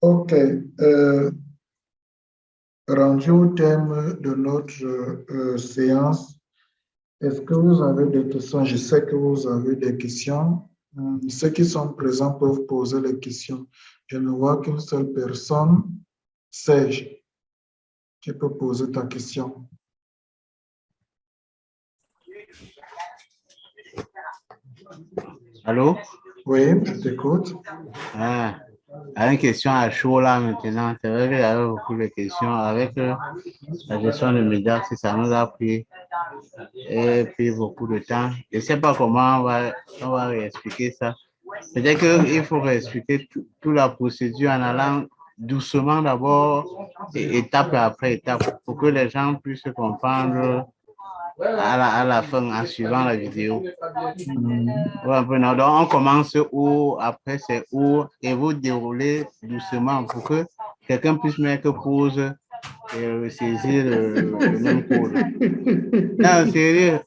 OK. Rendu au thème de notre séance, est-ce que vous avez des questions? Je sais que vous avez des questions. Ceux qui sont présents peuvent poser les questions. Je ne vois qu'une seule personne. Serge, tu peux poser ta question. Allô? Oui, je t'écoute. Ah, une question à chaud là maintenant. C'est vrai qu'il y avait beaucoup de questions avec la gestion de médias, si ça nous a pris et puis beaucoup de temps. Je ne sais pas comment on va réexpliquer ça. Peut-être qu'il faut réexpliquer toute la procédure en allant doucement d'abord, et étape après étape, pour que les gens puissent comprendre à la fin en suivant la vidéo. Ouais, donc on commence où, après c'est où, et vous déroulez doucement pour que quelqu'un puisse mettre pause et saisir le même code. Non, sérieux,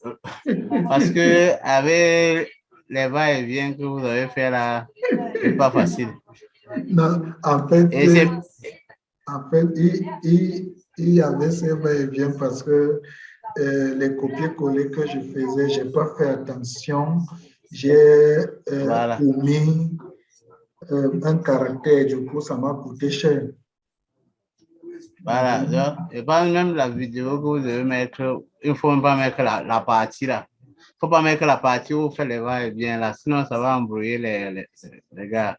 parce que avec les va-et-vient que vous avez fait là, c'est pas facile. Non, en fait, Et c'est il y avait ces va-et-vient parce que les copier-coller que je faisais, je n'ai pas fait attention. J'ai voilà. omis un caractère, du coup, ça m'a coûté cher. Voilà, donc, je pense même la vidéo que vous devez mettre, il ne faut même pas mettre la partie là. Il ne faut pas mettre la partie où vous faites les va-et-vient là, sinon ça va embrouiller les gars.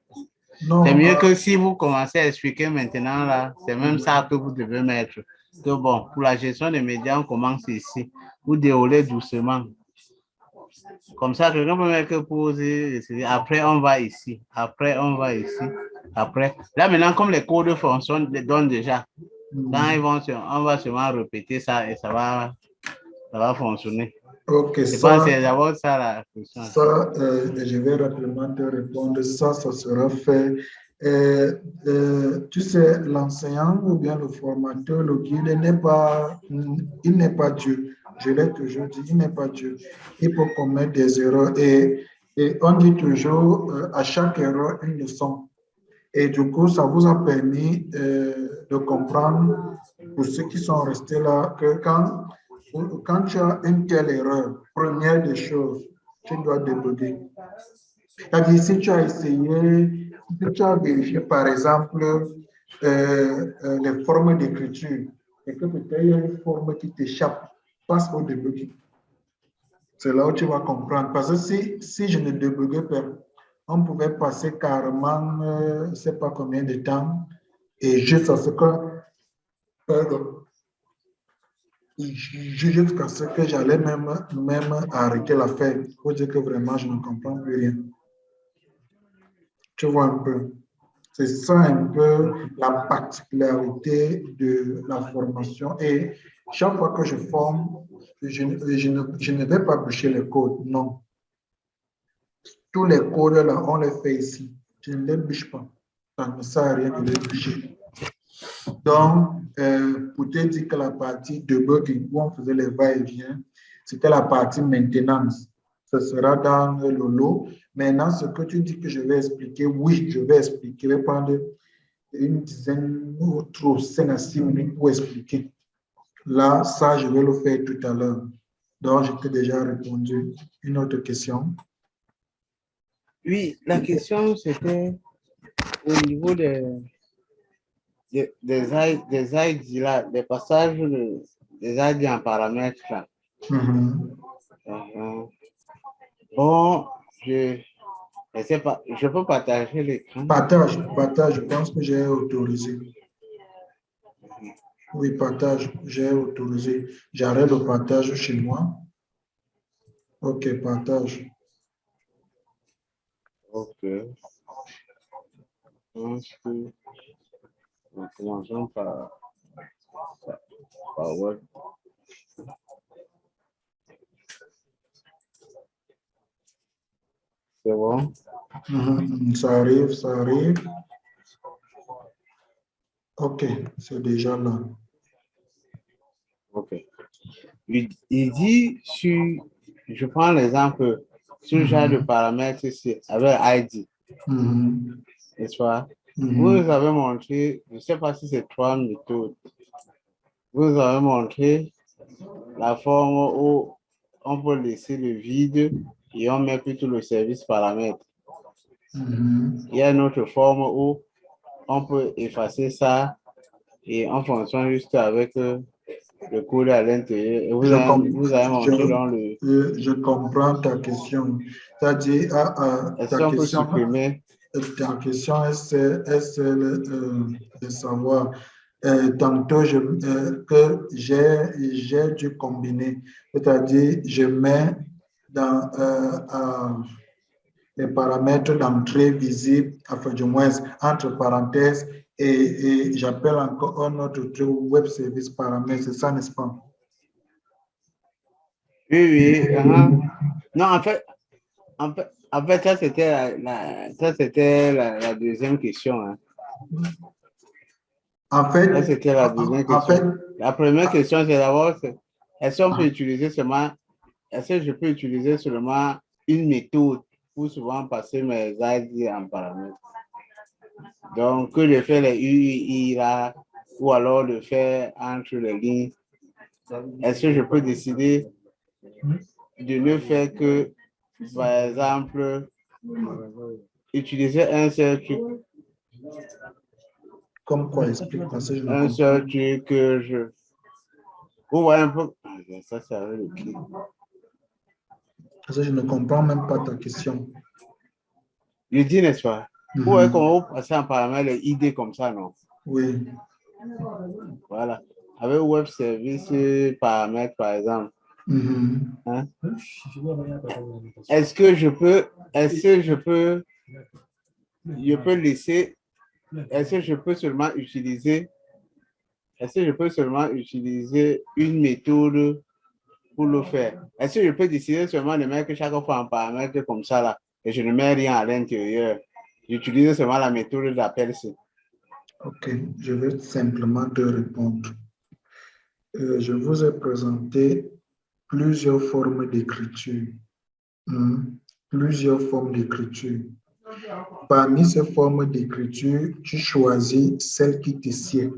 C'est Non, mieux que si vous commencez à expliquer maintenant là, c'est même ça que vous devez mettre. Que bon, pour la gestion des médias, on commence ici. Vous déroulez doucement. Comme ça, quelqu'un peut mettre pause, après on va ici, après on va ici, après. Là maintenant, comme les codes fonctionnent, les donnent déjà. Quand ils vont, on va seulement répéter ça et ça va fonctionner. ok, Je pense que c'est d'abord ça la question. Ça, je vais rapidement te répondre. Ça sera fait. Tu sais, l'enseignant ou bien le formateur, le guide, il n'est pas Dieu. Je l'ai toujours dit, il n'est pas Dieu. Il peut commettre des erreurs et on dit toujours à chaque erreur une leçon. Et du coup, ça vous a permis de comprendre, pour ceux qui sont restés là, que quand tu as une telle erreur, première des choses, tu dois débugger. C'est-à-dire, si tu as essayé, si tu as vérifié, par exemple, les formes d'écriture, et que peut-être il y a une forme qui t'échappe, passe au débugger. C'est là où tu vas comprendre. Parce que si je ne débuguais pas, on pouvait passer carrément, je ne sais pas combien de temps, et juste à ce que, pardon, jusqu'à ce que j'allais même arrêter l'affaire pour dire que vraiment je ne comprends plus rien. Tu vois un peu. C'est ça un peu la particularité de la formation. Et chaque fois que je forme, je ne vais pas boucher les codes, non. Tous les codes là, on les fait ici. Je ne les bouge pas. Ça ne sert à rien de les bouger. Donc, pour te dire que la partie debugging, où on faisait les va-et-vient, c'était la partie maintenance. Ce sera dans le lot. Maintenant, ce que tu dis que je vais expliquer, oui, je vais expliquer. Je vais prendre une dizaine ou trop, 5 à 6 minutes pour expliquer. Là, ça, je vais le faire tout à l'heure. Donc, je t'ai déjà répondu. Une autre question? Oui, la question c'était au niveau des ID là, des passages des ID en paramètres là. Bon, je ne sais pas, je peux partager l'écran. Partage, je pense que j'ai autorisé. Oui, partage, j'ai autorisé. J'arrête le partage chez moi. Ok, partage. Ok. Commençons par Word. C'est bon? Ça arrive, ça arrive. Ok, c'est déjà là. Ok. Il dit je prends l'exemple sur le genre de paramètres ici avec ID. N'est-ce pas? Vous avez montré, je ne sais pas si c'est 3 méthodes. Vous avez montré la forme où on peut laisser le vide et on met plutôt le service paramètre. Il y a une autre forme où on peut effacer ça et on fonctionne juste avec le code à l'intérieur. Vous avez montré dans le... Je comprends ta question. C'est-à-dire, est-ce qu'on peut supprimer? Ta question est celle de savoir. Tantôt que j'ai dû combiner, c'est-à-dire je mets dans les paramètres d'entrée visible, enfin du moins entre parenthèses, et j'appelle encore un autre truc web service paramètre, c'est ça, n'est-ce pas? Oui. Non, en fait, ça c'était la deuxième question. Hein. En fait, ça, c'était la deuxième question. La première question, c'est d'abord, est-ce qu'on peut utiliser seulement, est-ce que je peux utiliser seulement une méthode pour souvent passer mes ID en paramètres? Donc, que de faire les UI là, ou alors de faire entre les lignes. Est-ce que je peux décider de ne faire que, par exemple, utiliser un seul truc? Comme quoi, explique-moi ça, je ne un seul truc que je... Vous voyez un peu... Ça, c'est avec le clic. Parce que je ne comprends même pas ta question. Je dis, n'est-ce pas? Vous voyez comment vous passez en paramètre les ID comme ça, non? Oui. Voilà. Avec web service paramètre, par exemple. Hein? Est-ce que je peux laisser, est-ce que je peux seulement utiliser une méthode pour le faire? Est-ce que je peux décider seulement de mettre chaque fois en paramètre comme ça là, et je ne mets rien à l'intérieur? J'utilise seulement la méthode d'appel C. Ok, je vais simplement te répondre. Je vous ai présenté plusieurs formes d'écriture. Plusieurs formes d'écriture. Parmi ces formes d'écriture, tu choisis celle qui te sied.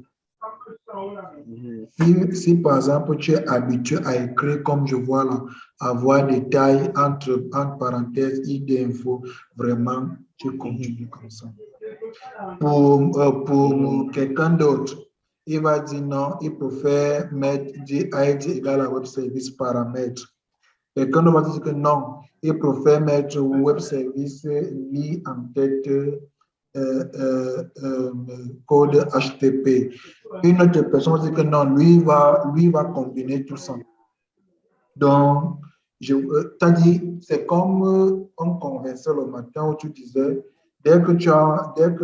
Si par exemple tu es habitué à écrire comme je vois là, avoir des tailles entre parenthèses, ID info, vraiment, tu continues comme ça. Pour quelqu'un d'autre, il va dire non, il préfère mettre ID égale à web service paramètre. Quelqu'un d'autre va dire que non, il préfère mettre web service lit en tête code HTTP. Une autre personne va dire que non, lui va combiner tout ça. Donc, t'as dit, c'est comme on conversait le matin où tu disais, dès que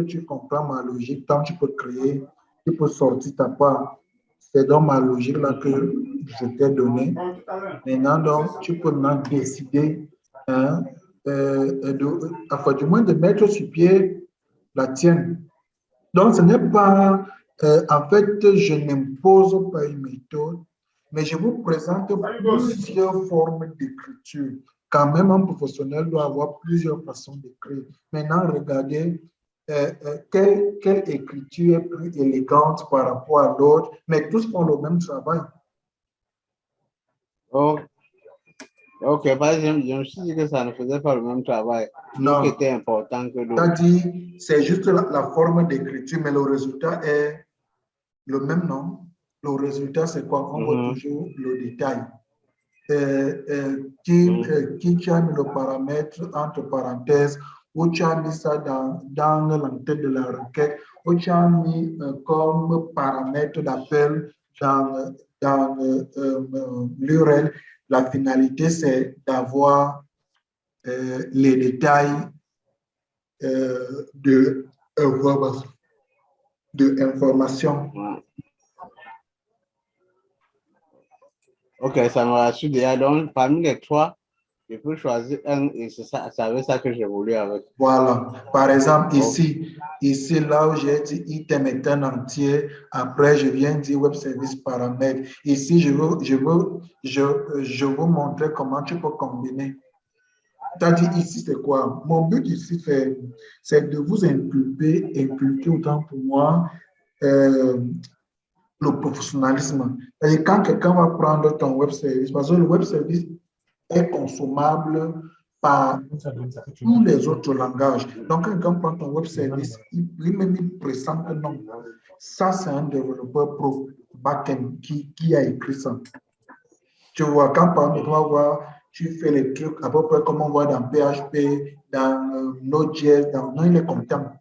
tu comprends ma logique, quand tu peux créer, tu peux sortir ta part. C'est dans ma logique là que je t'ai donné. Maintenant, donc, tu peux maintenant décider, hein, enfin, du moins de mettre sur pied la tienne. Donc, ce n'est pas, en fait, je n'impose pas une méthode, mais je vous présente plusieurs formes d'écriture. Quand même, un professionnel doit avoir plusieurs façons d'écrire. Maintenant, regardez quelle écriture est plus élégante par rapport à l'autre, mais tous font le même travail. Oh. Ok, par exemple, je me suis dit que ça ne faisait pas le même travail. Non. Donc, était important que l'autre. C'est-à-dire, c'est juste la forme d'écriture, mais le résultat est le même, non? Le résultat, c'est quoi? On voit toujours le détail. Qui tu as mis le paramètre entre parenthèses, ou tu as mis ça dans l'entête de la requête, ou tu as mis comme paramètre d'appel dans l'URL. La finalité, c'est d'avoir les détails de information. Ok, ça me rassure déjà. Donc, parmi les trois, je peux choisir un et c'est avec ça que j'ai voulu avec. Voilà. Par exemple, ici, là où j'ai dit item est un entier, après je viens dire web service paramètre. Ici, je veux vous montrer comment tu peux combiner. T'as dit ici, c'est quoi? Mon but ici, c'est de vous inculquer autant pour moi le professionnalisme. Et quand quelqu'un va prendre ton web service, parce que le web service est consommable par tous les autres langages. Donc, quand quelqu'un prend ton web service, lui-même il pressent que non, ça c'est un développeur pro back-end qui a écrit ça. Tu vois, quand par exemple, tu vas voir, tu fais les trucs à peu près comme on voit dans PHP, dans Node.js, non, il est content.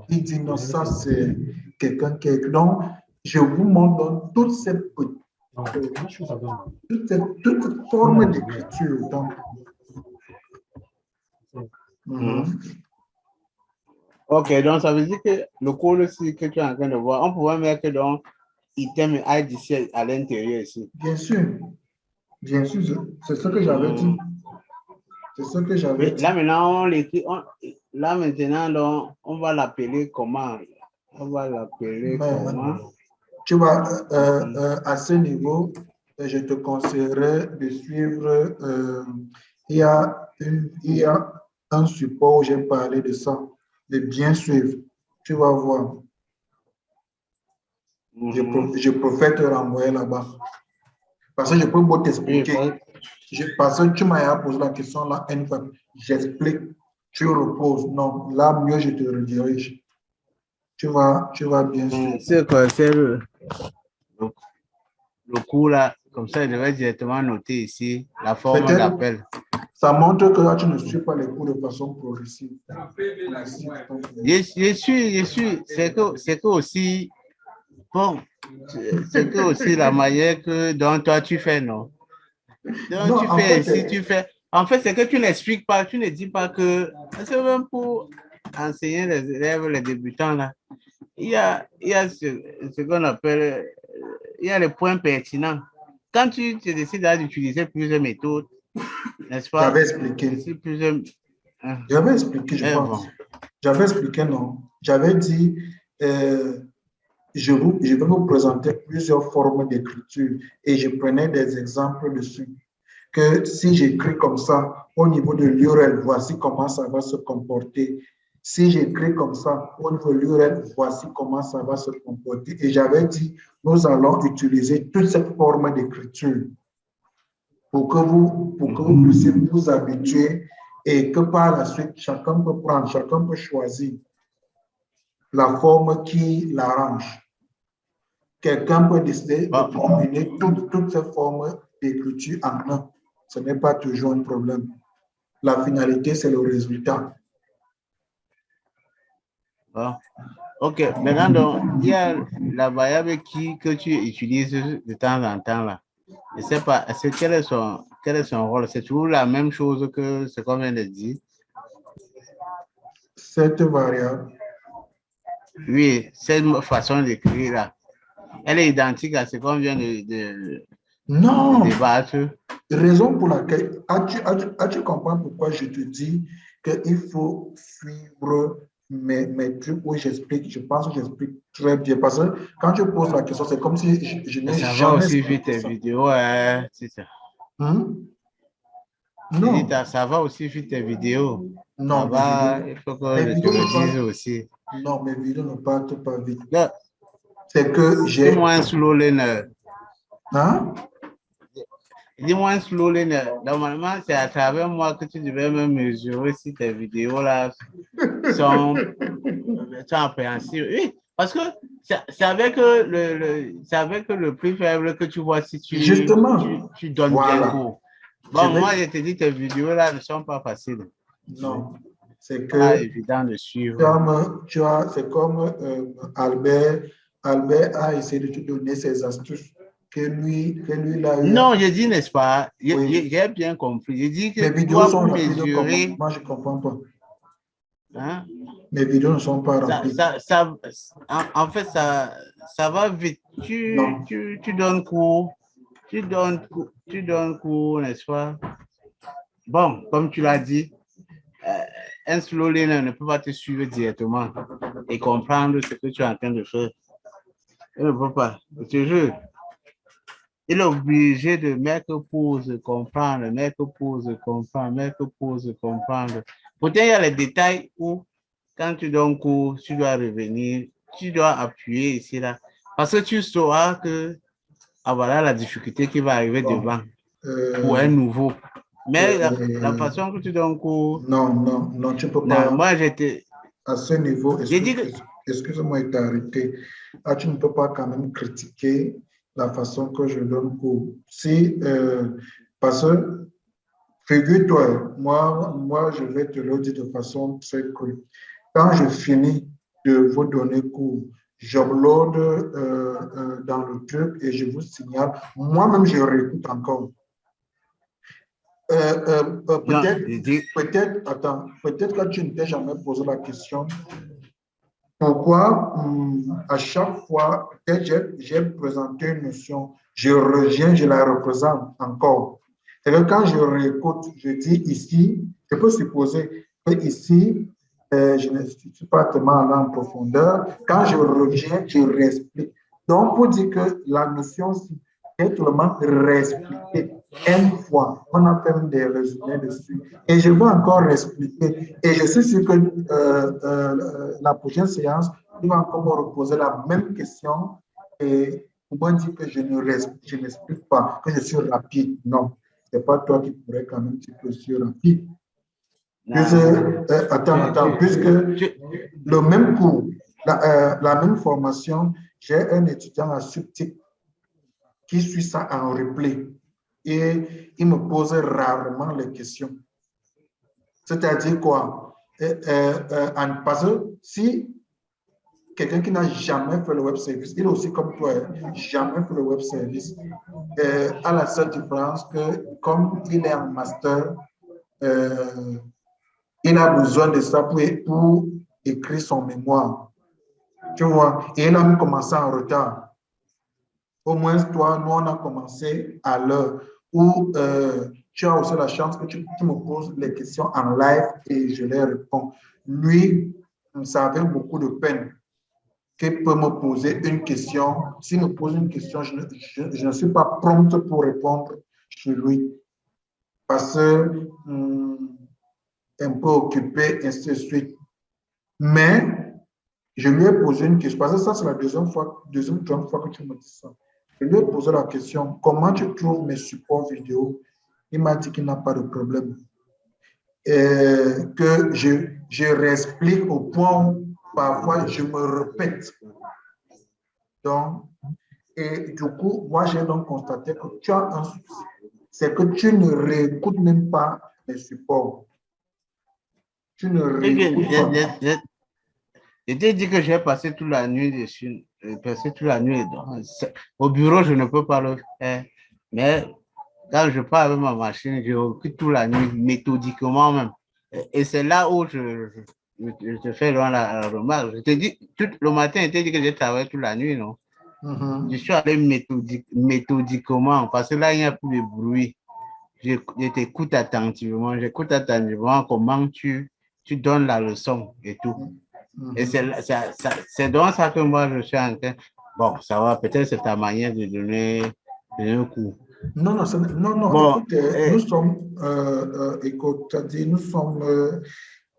Il dit non, ça c'est quelqu'un qui a écrit. Donc, je vous montre donc toute cette forme d'écriture. Donc, Ok, donc ça veut dire que le code aussi que tu es en train de voir, on pourrait mettre donc item et ID à l'intérieur ici. Bien sûr, c'est ce que j'avais dit. C'est ce que j'avais dit. Là maintenant, on l'écrit, là maintenant, donc, on va l'appeler comment? On va l'appeler comment? Tu vois, à ce niveau, je te conseillerais de suivre. Il y a un support où j'ai parlé de ça, de bien suivre. Tu vas voir. Je préfère te renvoyer là-bas. Parce que je peux pas t'expliquer. Parce que tu m'as posé la question là, une fois. J'explique, tu reposes. Non, là, mieux, je te redirige. Tu vas bien suivre. C'est quoi? C'est le cours là, comme ça, je vais directement noter ici la forme d'appel. Ça montre que là, tu ne suis pas les cours de façon progressive. Je suis. C'est que aussi, bon, c'est que aussi la manière que dont toi tu fais, non? Donc, non, tu fais ici, tu fais. En fait, c'est que tu n'expliques pas, tu ne dis pas que. C'est même pour enseigner les élèves, les débutants là. Il y a ce qu'on appelle. Il y a les points pertinents. Quand tu te décides d'utiliser plusieurs méthodes, n'est-ce pas? J'avais expliqué. J'avais expliqué, je pense. J'avais expliqué, non. J'avais dit, je vais vous présenter plusieurs formes d'écriture et je prenais des exemples dessus. Que si j'écris comme ça, au niveau de l'URL, voici comment ça va se comporter. Si j'écris comme ça, au niveau de l'URL, voici comment ça va se comporter. Et j'avais dit, nous allons utiliser toute cette forme d'écriture pour que vous puissiez vous habituer et que par la suite, chacun peut prendre, chacun peut choisir la forme qui l'arrange. Quelqu'un peut décider de combiner toutes ces formes d'écriture en un. Ce n'est pas toujours un problème. La finalité, c'est le résultat. Bon. Ok, maintenant, donc, il y a la variable que tu utilises de temps en temps là. Je ne sais pas, quel est son rôle? C'est toujours la même chose que ce qu'on vient de dire? Cette variable. Oui, cette façon d'écrire là. Elle est identique à ce qu'on vient de débattre. Raison pour laquelle, as-tu compris pourquoi je te dis qu'il faut suivre mes trucs où j'explique, je pense que j'explique très bien. Parce que quand tu poses la question, c'est comme si je n'ai jamais. Ça va aussi vite tes vidéos, c'est ça. Non. Ça va aussi vite tes vidéos. Non, il faut que je te le dise aussi. Non, mes vidéos ne partent pas vite. C'est que j'ai. Dis-moi un slow learner. Hein? Dis-moi un slow learner. Normalement, c'est à travers moi que tu devais me mesurer si tes vidéos là sont appréhensibles. Oui, parce que c'est avec le plus faible que tu vois si tu donnes bien cours. Bon, moi, je te dis, tes vidéos là ne sont pas faciles. Non, c'est que. Pas évident de suivre. Tu vois, c'est comme Albert a essayé de te donner ses astuces que lui l'a eu. Non, je dis, n'est-ce pas? J'ai bien compris. Je dis que mes vidéos sont rapides mesurer. Moi, je ne comprends pas. Hein? Mes vidéos ne sont pas rapides. En fait, ça va vite. Tu donnes cours. Tu donnes cours, n'est-ce pas? Bon, comme tu l'as dit, un slow learner ne peut pas te suivre directement et comprendre ce que tu es en train de faire. Il ne peut pas. Je te jure. il est obligé de mettre pause, comprendre, mettre pause, comprendre, mettre pause, comprendre. Pourtant, il y a les détails où, quand tu donnes cours, tu dois revenir, tu dois appuyer ici, là. Parce que tu sauras que, ah, voilà la difficulté qui va arriver devant pour un nouveau. Mais la façon que tu donnes cours. Non, tu ne peux Non, pas. moi, j'étais. À ce niveau, Que... excuse-moi de t'arrêter. Ah, tu ne peux pas quand même critiquer la façon que je donne cours. Si, parce que, figure-toi, moi, je vais te le dire de façon très crue. Quand je finis de vous donner cours, j'upload dans le truc et je vous signale. Moi-même, je réécoute encore. Peut-être que tu ne t'es jamais posé la question. Pourquoi, à chaque fois que j'ai présenté une notion, je reviens, je la représente encore. Et que quand je réécoute, je dis ici, je peux supposer que ici, je ne suis pas tellement allé en profondeur. Quand je reviens, je réexplique. Donc, pour dire que la notion, c'est tellement réexpliquée une fois. On a fait des résumés dessus. Et je vais encore expliquer. Et je suis sûr que la prochaine séance, il va encore me reposer la même question. Et pour moi dire que je n'explique pas, que je suis rapide. Non, ce n'est pas toi qui pourrais quand même dire que je suis rapide. Puisque le même cours, la même formation, j'ai un étudiant à subtype qui suit ça en replay et il me pose rarement les questions. C'est-à-dire quoi? Parce que si quelqu'un qui n'a jamais fait le web service, il est aussi comme toi, jamais fait le web service, à la seule différence que comme il est en master, il a besoin de ça pour écrire son mémoire. Tu vois, et il a même commencé en retard. Au moins, toi, nous, on a commencé à l'heure où tu as aussi la chance que tu me poses les questions en live et je les réponds. Lui, ça avait beaucoup de peine qu'il peut me poser une question. S'il me pose une question, je ne suis pas prompte pour répondre chez lui parce que un peu occupé, ainsi de suite. Mais je lui ai posé une question, parce que ça, c'est la deuxième fois que tu me dis ça. Je lui ai posé la question, comment tu trouves mes supports vidéo? Il m'a dit qu'il n'a pas de problème. Que je réexplique au point où parfois je me répète. Donc, et du coup, moi, j'ai donc constaté que tu as un souci. C'est que tu ne réécoutes même pas les supports. Tu ne réécoutes pas. Je t'ai dit que j'ai passé toute la nuit dessus. Passé toute la nuit. Au bureau, je ne peux pas le faire. Mais quand je pars avec ma machine, je occupe toute la nuit, méthodiquement même. Et c'est là où je te fais la remarque. Je te dis, le matin, je t'ai dit que j'ai travaillé toute la nuit, non? Je suis allé méthodiquement parce que là, il n'y a plus de bruit. Je t'écoute attentivement. J'écoute attentivement comment tu donnes la leçon et tout. Et c'est donc ça que moi, je suis en train. Bon, ça va, peut-être c'est ta manière de donner un coup. Non, Bon, écoute, nous sommes, écoute, nous sommes,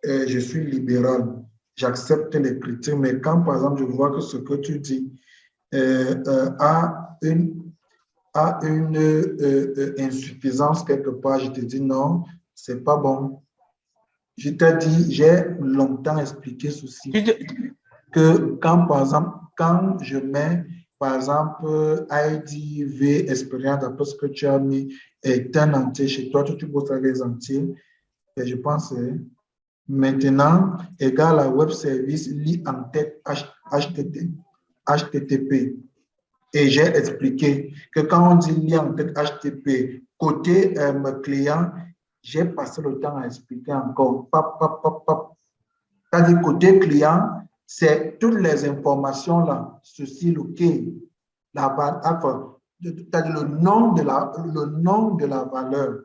je suis libéral, j'accepte les critiques, mais quand, par exemple, je vois que ce que tu dis a une insuffisance quelque part, je te dis non, c'est pas bon. Je t'ai dit, j'ai longtemps expliqué ceci, que quand, par exemple, quand je mets, par exemple, IDV expérience, d'après ce que tu as mis, est un entier chez toi, tu poses les entiers, et je pense, maintenant, égal à web service, lit en tête HTTP. Et j'ai expliqué que quand on dit lien en tête HTTP, côté client, j'ai passé le temps à expliquer encore. C'est-à-dire côté client, c'est toutes les informations là, ceci, lequel, c'est-à-dire le nom de la valeur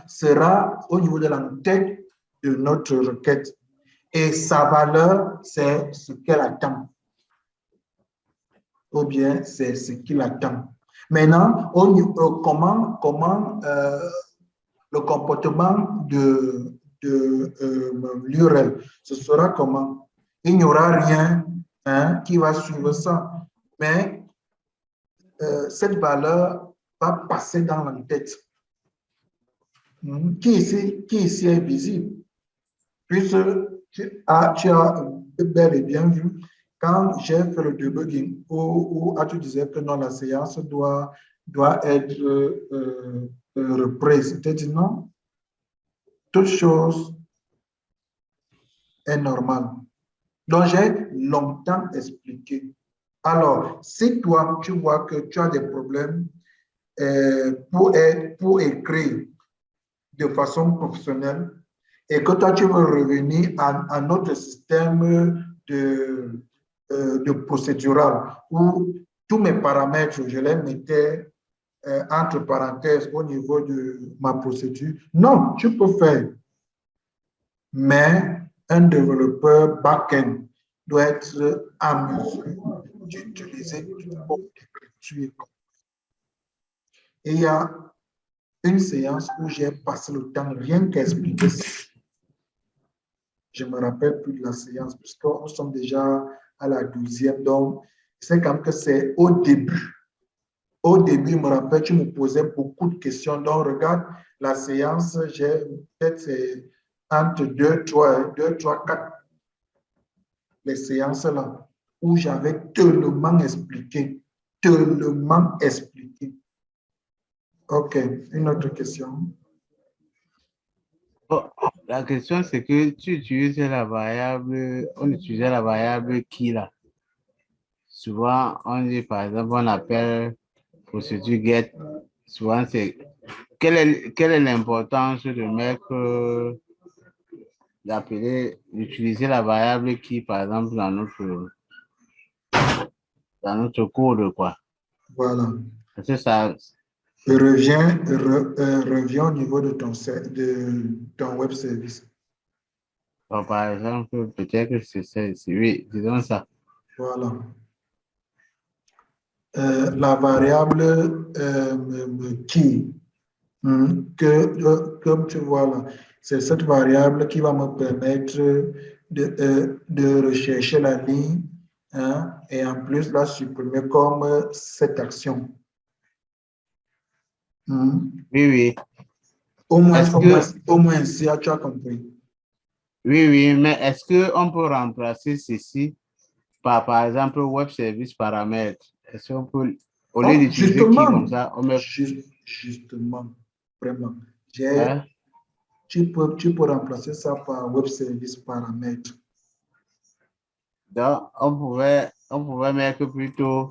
sera au niveau de l'entête de notre requête. Et sa valeur, c'est ce qu'elle attend. Ou bien c'est ce qu'il attend. Maintenant, comment le comportement de l'URL, ce sera comment? Il n'y aura rien qui va suivre ça. Mais cette valeur va passer dans l'entête. Qui ici est visible? Puisque tu as bel et bien vu, quand j'ai fait le debugging, où tu disais que non, la séance doit être reprise. Tu as dit non, toute chose est normale. Donc, j'ai longtemps expliqué. Alors, si toi, tu vois que tu as des problèmes pour écrire de façon professionnelle et que toi, tu veux revenir à notre système de procédural où tous mes paramètres, je les mettais entre parenthèses au niveau de ma procédure. Non, tu peux faire. Mais un développeur back-end doit être à mesure d'utiliser une forme d'écriture. Et il y a une séance où j'ai passé le temps rien qu'à expliquer ça. Je ne me rappelle plus de la séance, puisque nous sommes déjà à la 12e. Donc, c'est comme que c'est au début. Au début, je me rappelle, tu me posais beaucoup de questions. Donc, regarde, la séance, j'ai peut-être entre 2, 3, 4, les séances là, où j'avais tellement expliqué. Tellement expliqué. OK, une autre question. Oh, la question, c'est que tu utilises la variable, on utilisait la variable qui là. Souvent, on dit, par exemple, on appelle procédure get. Souvent, c'est quelle est l'importance de mettre, d'utiliser la variable qui, par exemple, dans notre code, quoi. Voilà. Parce que ça, Reviens au niveau de ton web service. par exemple, peut-être que oui, disons ça. Voilà. La variable qui, comme tu vois là, c'est cette variable qui va me permettre de rechercher la ligne et en plus la supprimer comme cette action. Oui, oui. Au moins, Est-ce que, au moins, si tu as compris. oui, oui, mais est-ce qu'on peut remplacer ceci par exemple, web service paramètres? Est-ce qu'on peut, au lieu Oh, d'utiliser qui comme ça, on met. Justement, vraiment. Hein? Tu peux remplacer ça par web service paramètres. Donc, on pouvait mettre plutôt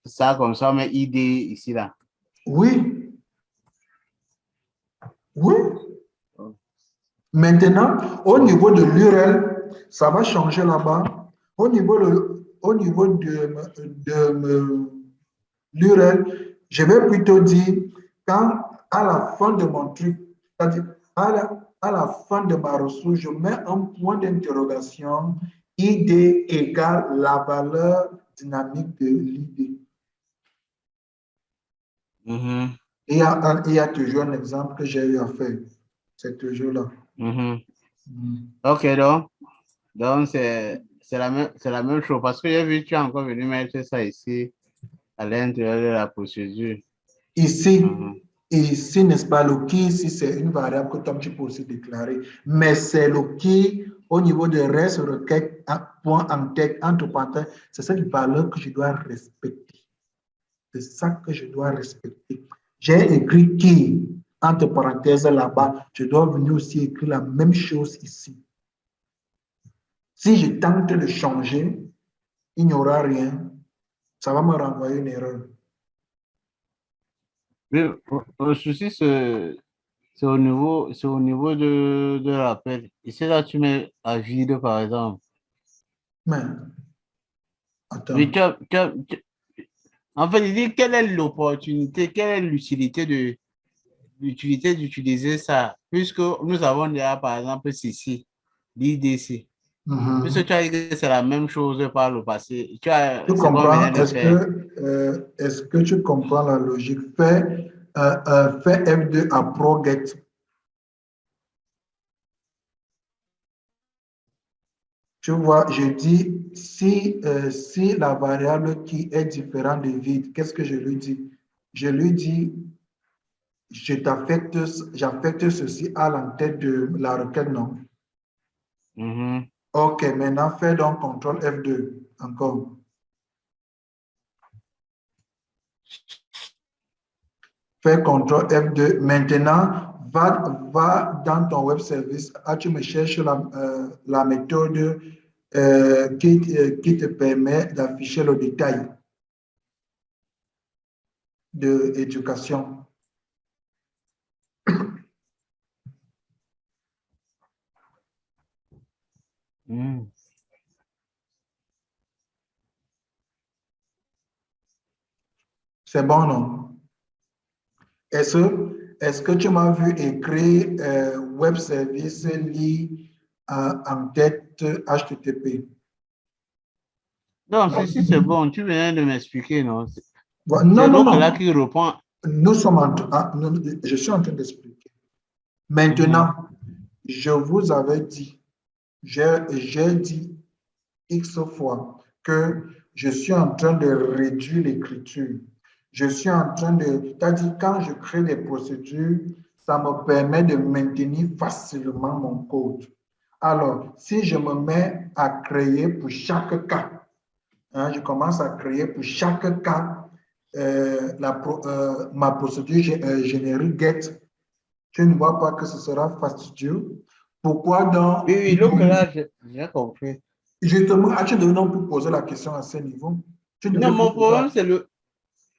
ça comme ça, mais ID ici, là. Oui, oui. Maintenant, au niveau de l'URL, ça va changer là-bas. Au niveau de l'URL, je vais plutôt dire, quand à la fin de mon truc, c'est-à-dire à la fin de ma ressource, je mets un point d'interrogation, ID égale la valeur dynamique de l'ID. Mm-hmm. Il y a toujours un exemple que j'ai eu à faire. C'est toujours là. Mm-hmm. OK, donc c'est la même chose parce que j'ai vu que tu as encore venu mettre ça ici à l'intérieur de la procédure. Ici, Mm-hmm. ici, n'est-ce pas, le key, ici, c'est une variable que toi, tu peux aussi déclarer. Mais c'est le key au niveau de reste requête, point en tête, entre parenthèses, c'est cette valeur que je dois respecter. C'est ça que je dois respecter. J'ai écrit key, entre parenthèses là-bas, je dois venir aussi écrire la même chose ici. Si je tente de changer, il n'y aura rien. Ça va me renvoyer une erreur. Mais le souci, c'est au niveau de l'appel. Ici, là, tu mets à vide, par exemple. Mais, Mais attends. en fait, il dit quelle est l'opportunité, quelle est l'utilité d'utiliser ça, puisque nous avons déjà, par exemple, ceci, l'IDC. Puisque tu as dit que c'est la même chose par le passé. Tu C'est qu'on venait comprends? de faire. est-ce que tu comprends la logique? Fais F2 à ProGet. Tu vois, je dis, si la variable qui est différente de vide, qu'est-ce que je lui dis? Je lui dis, j'affecte ceci à l'entête de la requête, non? OK, maintenant fais donc CTRL F2, encore. Fais CTRL F2. Maintenant, va dans ton web service. Tu me cherches la méthode qui te permet d'afficher le détail de l'éducation. C'est bon, non? Est-ce que tu m'as vu écrire web service lit en tête HTTP? Non, ceci c'est bon. Tu viens de m'expliquer, non? Non, C'est non, l'autre non. là qui répond. Je suis en train d'expliquer. Maintenant, je vous avais dit, j'ai dit X fois que je suis en train de réduire l'écriture. Je suis en train de... C'est-à-dire, quand je crée des procédures, ça me permet de maintenir facilement mon code. Alors, si je me mets à créer pour chaque cas, je commence à créer pour chaque cas ma procédure générique GET, tu ne vois pas que ce sera fastidieux. Pourquoi donc... Oui, l'autre là, j'ai compris. Justement, tu devais donc poser la question à ce niveau. Non, mon problème, c'est le...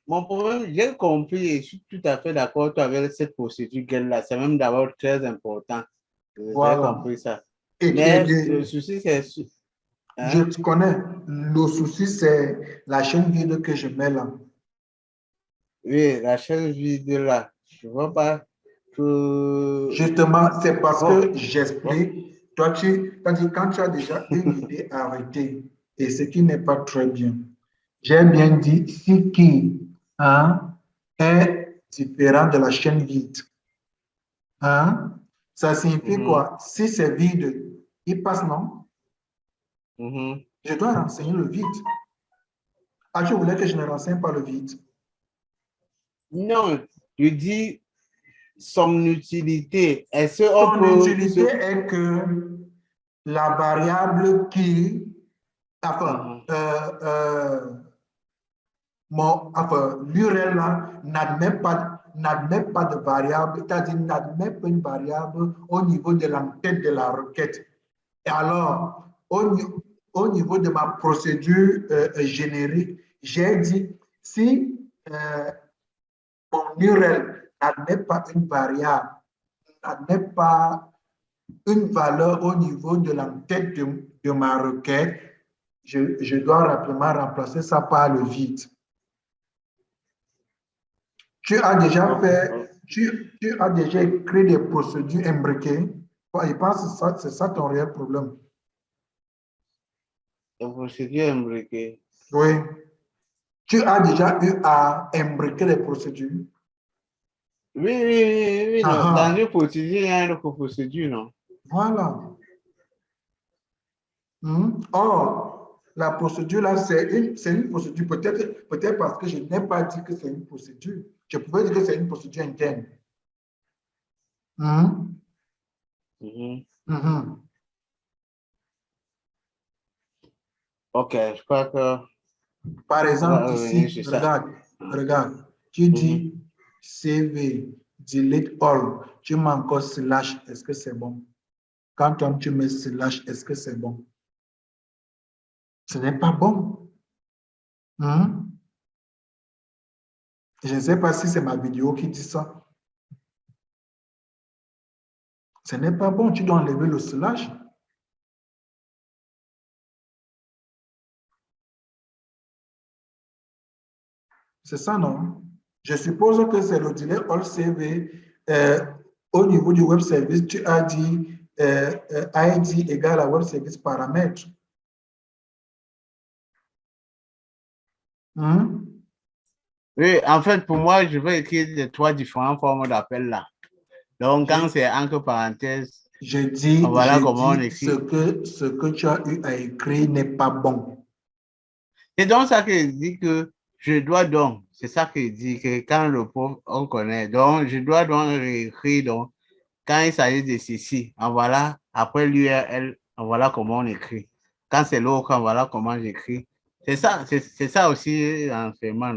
Mon problème, j'ai compris et je suis tout à fait d'accord avec cette procédure là. C'est même d'abord très important. J'ai compris ça. Mais le souci, c'est... Je te connais. Le souci, c'est la chaîne vide que je mets là. Oui, la chaîne vide là. Je ne vois pas que... Justement, c'est parce que j'explique. Toi, quand tu as déjà une idée arrêtée, et ce qui n'est pas très bien. J'ai bien dit si qui est différent de la chaîne vide. Ça signifie quoi? Si c'est vide, il passe, non? Je dois renseigner le vide. Ah, tu voulais que je ne renseigne pas le vide? Non, je dis son utilité. Est-ce Son utilité est que la variable qui, l'URL n'admet pas de variable, c'est-à-dire n'admet pas une variable au niveau de l'entête de la requête. Et alors, au niveau de ma procédure générique, j'ai dit si mon URL n'admet pas une variable, n'admet pas une valeur au niveau de l'entête de ma requête, je dois rapidement remplacer ça par le vide. Tu as déjà écrit des procédures imbriquées. Je pense que c'est ça ton réel problème. Les procédures imbriquées. Oui. Tu as déjà eu à imbriquer les procédures. Oui. Non. Dans une procédure, il y a une autre procédure, non? Voilà. Or, la procédure là, c'est une procédure. Peut-être parce que je n'ai pas dit que c'est une procédure. Je pouvais dire que c'est une procédure interne. OK, je crois que... Par exemple, ici, regarde, tu dis CV, delete all, tu mets encore slash, est-ce que c'est bon? Quand tu mets slash, est-ce que c'est bon? Ce n'est pas bon. Je ne sais pas si c'est ma vidéo qui dit ça. Ce n'est pas bon, tu dois enlever le slash. C'est ça, non? Je suppose que c'est le delete all CV. Au niveau du web service, tu as dit ID égale à web service paramètre. Oui, en fait, pour moi, je vais écrire les 3 différentes formes d'appel là. Donc, quand c'est entre parenthèses, J'ai dit, voilà comment on écrit. ce que tu as eu à écrire n'est pas bon. C'est donc ça que je dis que je dois donc. C'est ça que je dis que quand le prof, on connaît. Donc, je dois donc réécrire. Donc, quand il s'agit de ceci, en voilà, après l'URL, en voilà comment on écrit. Quand c'est l'autre, en voilà comment j'écris. C'est ça aussi l'enseignement.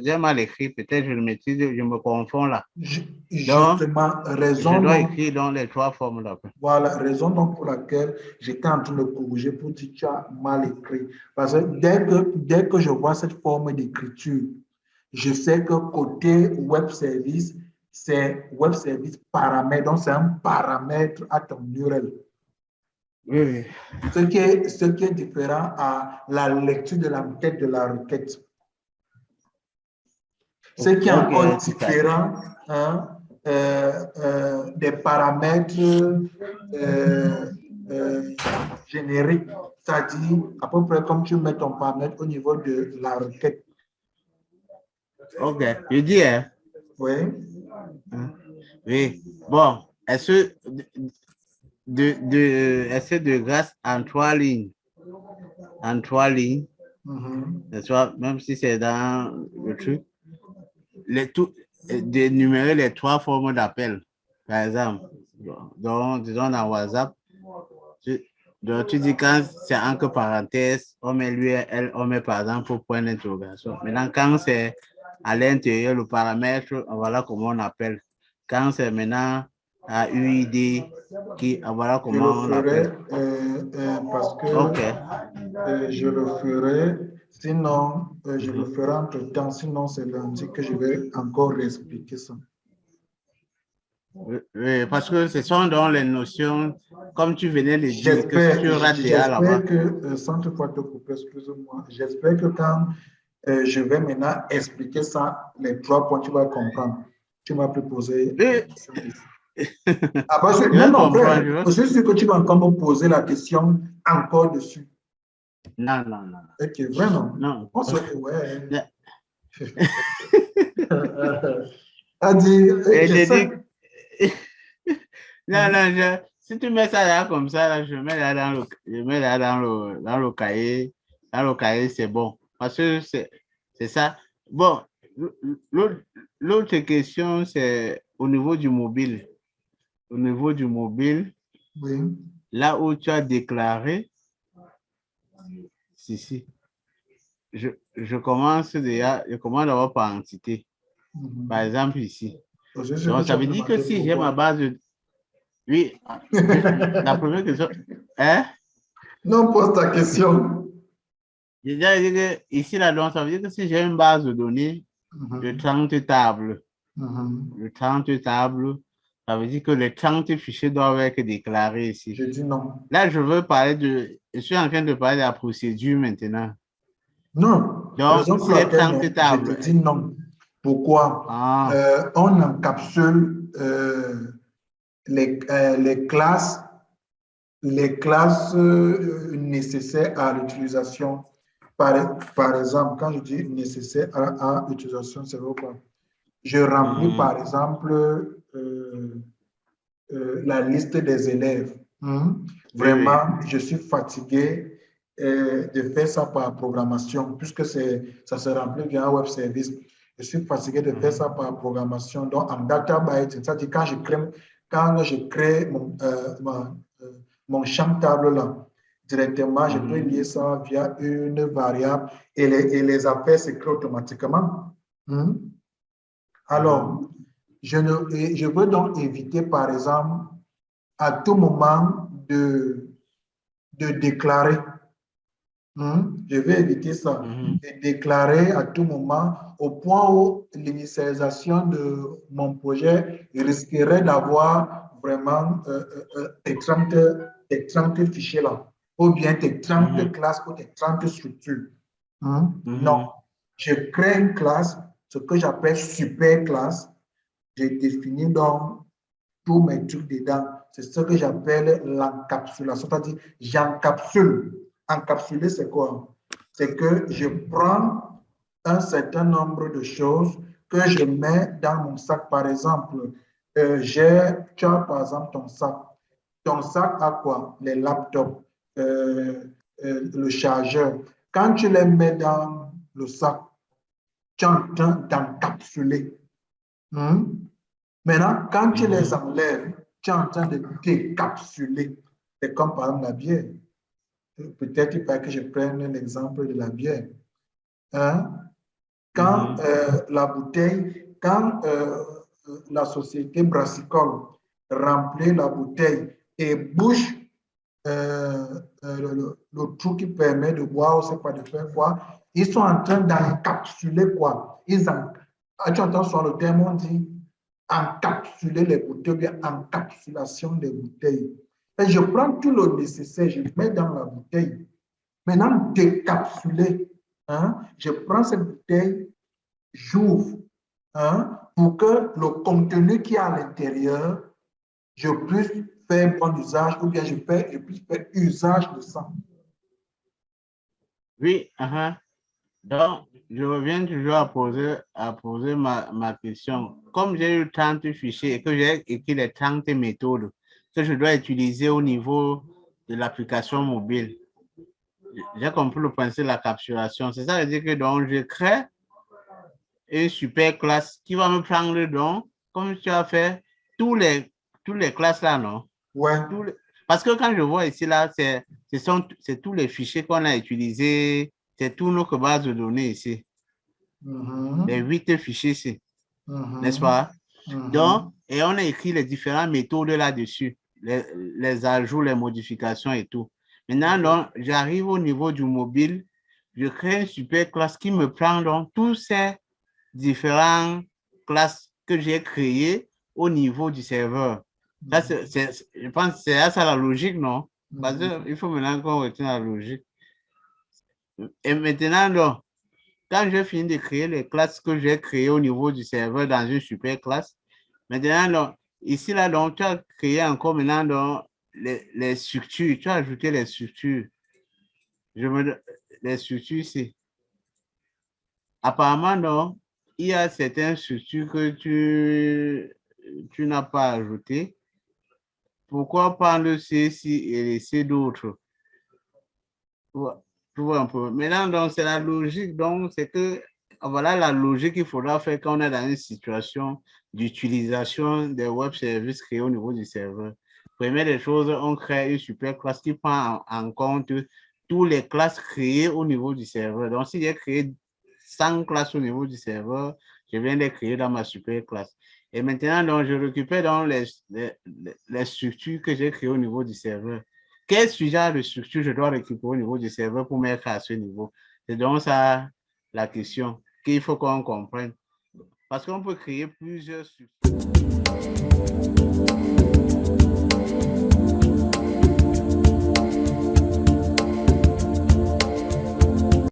J'ai mal écrit, peut-être je le maîtrise, je me confonds là. Donc, Justement, je dois écrire dans les 3 formes d'appel. Voilà, raison donc pour laquelle j'étais en train de corriger pour dire que tu as mal écrit. Parce que dès que je vois cette forme d'écriture, je sais que côté web service, c'est web service paramètre, donc c'est un paramètre à ton URL. Oui, oui. Ce qui est différent à la lecture de l'enquête de la requête. Ce qui est encore différent des paramètres génériques, c'est-à-dire à peu près comme tu mets ton paramètre au niveau de la requête. Ok, je dis, hein? Oui. Oui. Bon, est-ce de grâce en 3 lignes. En 3 lignes. Même si c'est dans le truc, d'énumérer les 3 formes d'appel, par exemple. Donc, disons dans WhatsApp, tu dis quand c'est entre parenthèses, on met l'URL, on met par exemple point d'interrogation. Maintenant, quand c'est à l'intérieur, le paramètre, voilà comment on appelle. Quand c'est maintenant à UID, voilà comment on appelle. Parce que je le ferai. Sinon, je le ferai entre temps. Sinon, c'est lundi que je vais encore réexpliquer ça. Oui, parce que ce sont donc les notions, comme tu venais de dire, que si tu rates j'espère que, sans toutefois te couper, excuse-moi, j'espère que quand je vais maintenant expliquer ça, les 3 points, tu vas comprendre. Tu m'as proposé. Oui. Ah, parce que, non, frère, je suis sûr que tu vas encore me poser la question encore dessus. Non, non, non. Ok, vraiment. Non. On se... Ouais. A dit, non, non, si tu mets ça là comme ça, là, je mets là dans le cahier. Dans le cahier, c'est bon. Parce que c'est ça. Bon, l'autre question, c'est au niveau du mobile. Au niveau du mobile, oui. Là où tu as déclaré, si. Je commence d'abord par entité. Par exemple, ici. Donc, ça veut dire que si j'ai ma base de... Oui, la première question... Hein? Non, pose ta question. J'ai déjà dit que ici, là, donc, ça veut dire que si j'ai une base de données de 30 tables, de 30 tables, ça veut dire que les 30 fichiers doivent être déclarés ici. Je dis non. Là, je suis en train de parler de la procédure maintenant. Non, Donc, raison pour si les laquelle 30 tables... je te dis non. Pourquoi? On encapsule les classes nécessaires à l'utilisation. Par exemple, quand je dis nécessaire à l'utilisation, c'est quoi? Je remplis, par exemple, la liste des élèves. Vraiment, je suis fatigué de faire ça par programmation, puisque ça se remplit via un web service. Je suis fatigué de faire ça par programmation. Donc, en Databyte, c'est-à-dire quand je crée mon champ table là, directement, je peux lier ça via une variable et les appels s'écrivent automatiquement. Alors, je veux donc éviter, par exemple, à tout moment de déclarer. Je vais éviter ça. De déclarer à tout moment au point où l'initialisation de mon projet risquerait d'avoir vraiment tes 30 fichiers là, ou bien tes 30 classes ou tes 30 structures. Non. Je crée une classe, ce que j'appelle super classe. J'ai défini donc tous mes trucs dedans. C'est ce que j'appelle l'encapsulation. C'est-à-dire, j'encapsule. Encapsuler, c'est quoi? C'est que je prends un certain nombre de choses que je mets dans mon sac. Par exemple, tu as par exemple ton sac. Ton sac a quoi? Les laptops, le chargeur. Quand tu les mets dans le sac, tu es en train d'encapsuler. Maintenant, quand tu les enlèves, tu es en train de décapsuler. C'est comme par exemple la bière. Peut-être il faut que je prenne l'exemple de la bière. Hein? Quand la bouteille, quand la société brassicole remplit la bouteille et bouche le trou qui permet de boire, c'est pas de faire quoi, ils sont en train d'encapsuler quoi. Tu entends sur le terme, on dit encapsuler les bouteilles, bien encapsulation des bouteilles. Et je prends tout le nécessaire, je mets dans la bouteille. Maintenant, décapsuler. Hein, je prends cette bouteille, j'ouvre pour que le contenu qui est à l'intérieur, je puisse faire bon usage ou bien je puisse faire usage de ça. Oui, donc je reviens toujours à poser ma question. Comme j'ai eu 30 fichiers et que j'ai écrit les 30 méthodes que je dois utiliser au niveau de l'application mobile, j'ai compris le principe de la capturation. C'est ça veut dire que donc, je crée une super classe qui va me prendre donc, comme tu as fait, tous les classes là, non? Ouais. Parce que quand je vois ici, là, c'est tous les fichiers qu'on a utilisés, c'est toutes nos bases de données ici. Les 8 fichiers ici, n'est-ce pas? Donc, et on a écrit les différentes méthodes là-dessus, les ajouts, les modifications et tout. Maintenant, donc, j'arrive au niveau du mobile, je crée une super classe qui me prend donc tous ces différentes classes que j'ai créées au niveau du serveur. Ça, je pense que c'est ça la logique, non? Parce qu'il faut maintenant qu'on retienne la logique. Et maintenant, donc, quand je finis de créer les classes que j'ai créées au niveau du serveur dans une super classe, maintenant, donc, ici, là, donc, tu as créé encore maintenant donc, les structures, tu as ajouté les structures. Les structures ici. Apparemment, donc, il y a certaines structures que tu n'as pas ajoutées. Pourquoi prendre ceci et laisser d'autres? Tu vois un peu. Maintenant, donc, c'est la logique. Donc, c'est que, voilà la logique qu'il faudra faire quand on est dans une situation d'utilisation des web services créés au niveau du serveur. Première des choses, on crée une super classe qui prend en compte toutes les classes créées au niveau du serveur. Donc, si j'ai créé 100 classes au niveau du serveur, je viens de les créer dans ma super classe. Et maintenant, donc, je récupère donc les structures que j'ai créées au niveau du serveur. Quel sujet de structure je dois récupérer au niveau du serveur pour mettre à ce niveau? C'est donc ça la question qu'il faut qu'on comprenne. Parce qu'on peut créer plusieurs structures.